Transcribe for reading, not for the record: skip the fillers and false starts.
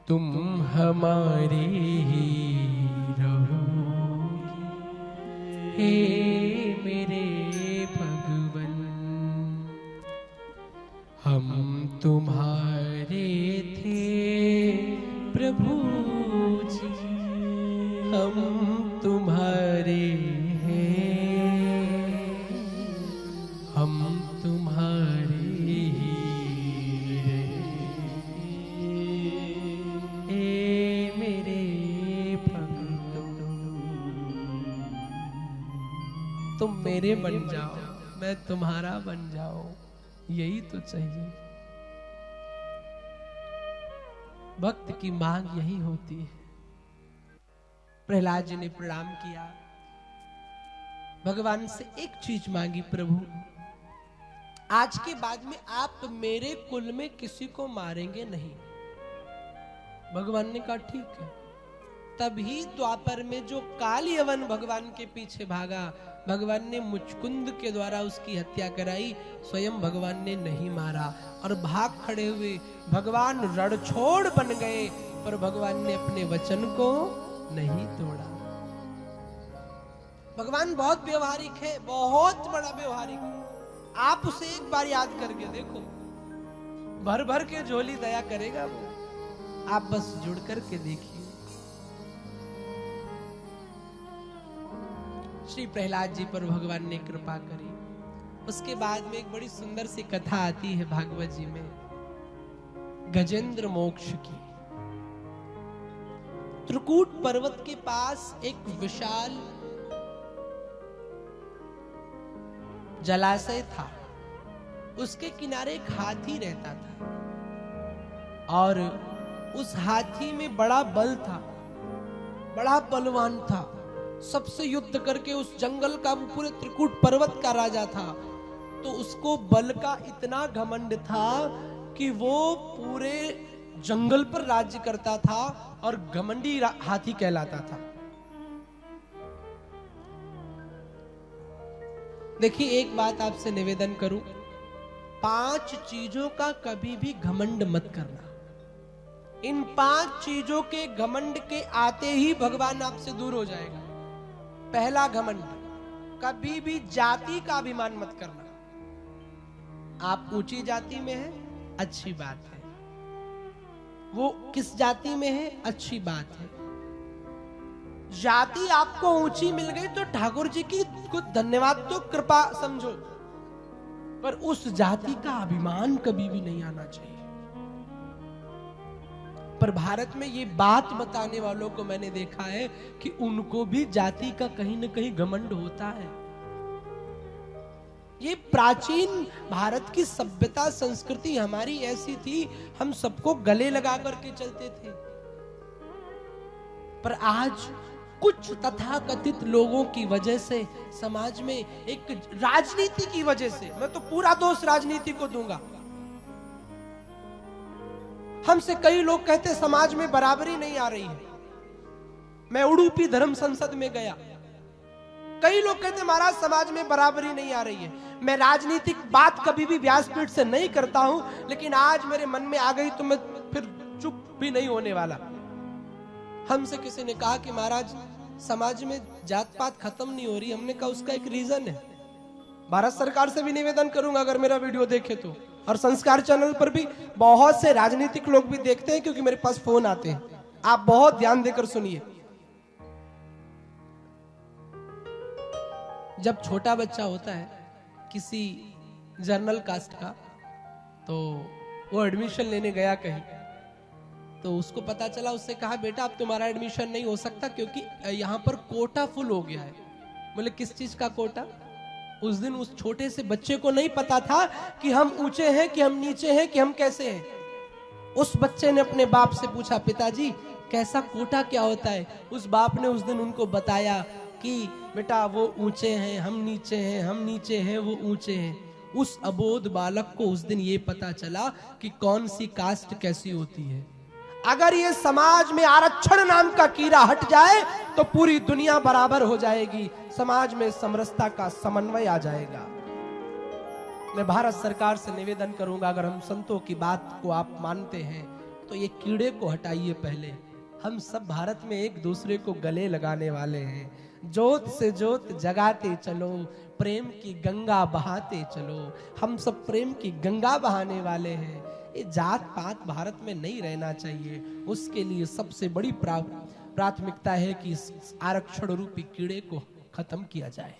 तुम हमारे ही रहोगे, हे मेरे भगवन। हम तुम्हारे थे प्रभु जी, हम तुम्हारे हैं, हम तुम्हारे ही तुम मेरे बन जाओ, मैं तुम्हारा बन जाऊं, यही तो चाहिए। भक्त की मांग यही होती है। प्रहलाद जी ने प्रणाम किया, भगवान से एक चीज मांगी, प्रभु आज के बाद में आप मेरे कुल में किसी को मारेंगे नहीं। भगवान ने कहा ठीक है। तभी द्वापर में जो काल यवन भगवान के पीछे भागा, भगवान ने मुचकुंद के द्वारा उसकी हत्या कराई, स्वयं भगवान ने नहीं मारा और भाग खड़े हुए भगवान रणछोड़ बन गए, पर भगवान ने अपने वचन को नहीं तोड़ा। भगवान बहुत व्यवहारिक है, बहुत बड़ा व्यवहारिक है। आप उसे एक बार याद करके देखो, भर भर के झोली दया करेगा वो, आप बस जुड़ करके देखिए। श्री प्रहलाद जी पर भगवान ने कृपा करी। उसके बाद में एक बड़ी सुंदर सी कथा आती है भागवत जी में, गजेंद्र मोक्ष की। त्रिकूट पर्वत के पास एक विशाल जलाशय था, उसके किनारे एक हाथी रहता था और उस हाथी में बड़ा बल था, बड़ा बलवान था, सबसे युद्ध करके उस जंगल का, वो पूरे त्रिकूट पर्वत का राजा था। तो उसको बल का इतना घमंड था कि वो पूरे जंगल पर राज्य करता था और घमंडी हाथी कहलाता था। देखिए एक बात आपसे निवेदन करूं, 5 चीजों का कभी भी घमंड मत करना। इन 5 चीजों के घमंड के आते ही भगवान आपसे दूर हो जाएगा। पहला घमंड, कभी भी जाति का अभिमान मत करना। आप ऊंची जाति में हैं, अच्छी बात है, वो किस जाति में है, अच्छी बात है। जाति आपको ऊंची मिल गई तो ठाकुर जी की कुछ धन्यवाद, तो कृपा समझो, पर उस जाति का अभिमान कभी भी नहीं आना चाहिए। पर भारत में ये बात बताने वालों को मैंने देखा है कि उनको भी जाति का कहीं न कहीं घमंड होता है। ये प्राचीन भारत की सभ्यता संस्कृति हमारी ऐसी थी, हम सबको गले लगा करके चलते थे। पर आज कुछ तथाकथित लोगों की वजह से समाज में, एक राजनीति की वजह से, मैं तो पूरा दोष राजनीति को दूंगा। हमसे कई लोग कहते समाज में बराबरी नहीं आ रही है। मैं उडुपी धर्म संसद में गया, कई लोग कहते महाराज समाज में बराबरी नहीं आ रही है। मैं राजनीतिक बात कभी भी व्यासपीठ से नहीं करता हूं, लेकिन आज मेरे मन में आ गई तो मैं फिर चुप भी नहीं होने वाला। हमसे किसी ने कहा कि महाराज समाज में जात पात खत्म नहीं हो रही। हमने कहा उसका एक रीजन है। भारत सरकार से भी निवेदन करूंगा अगर मेरा वीडियो देखे तो, और संस्कार चैनल पर भी बहुत से राजनीतिक लोग भी देखते हैं क्योंकि मेरे पास फोन आते हैं। आप बहुत ध्यान देकर सुनिए। जब छोटा बच्चा होता है किसी जर्नल कास्ट का, तो वो एडमिशन लेने गया कहीं, तो उसको पता चला, उससे कहा बेटा अब तुम्हारा एडमिशन नहीं हो सकता क्योंकि यहाँ पर कोटा फुल हो गया है। बोले किस चीज का कोटा? उस दिन उस छोटे से बच्चे को नहीं पता था कि हम ऊंचे हैं कि हम नीचे हैं कि हम कैसे हैं। उस बच्चे ने अपने बाप से पूछा, पिताजी कैसा कोटा क्या होता है? उस बाप ने उस दिन उनको बताया कि बेटा वो ऊंचे हैं, हम नीचे हैं, हम नीचे हैं, वो ऊंचे हैं। उस अबोध बालक को उस दिन ये पता चला कि कौन सी कास्ट कैसी होती है। अगर ये समाज में आरक्षण नाम का कीड़ा हट जाए तो पूरी दुनिया बराबर हो जाएगी, समाज में समरसता का समन्वय आ जाएगा। मैं भारत सरकार से निवेदन करूंगा, अगर हम संतों की बात को आप मानते हैं, तो ये कीड़े को हटाइए पहले। हम सब भारत में एक दूसरे को गले लगाने वाले हैं। जोत से जोत जगाते चलो, प्रेम की गंगा बहाते चलो। हम सब प्रेम की गंगा बहाने वाले हैं। ये जात पात भारत में नहीं रहना चाहिए। उसके लिए सबसे बड़ी प्राथमिकता है कि इस आरक्षण रूपी कीड़े को खत्म किया जाए।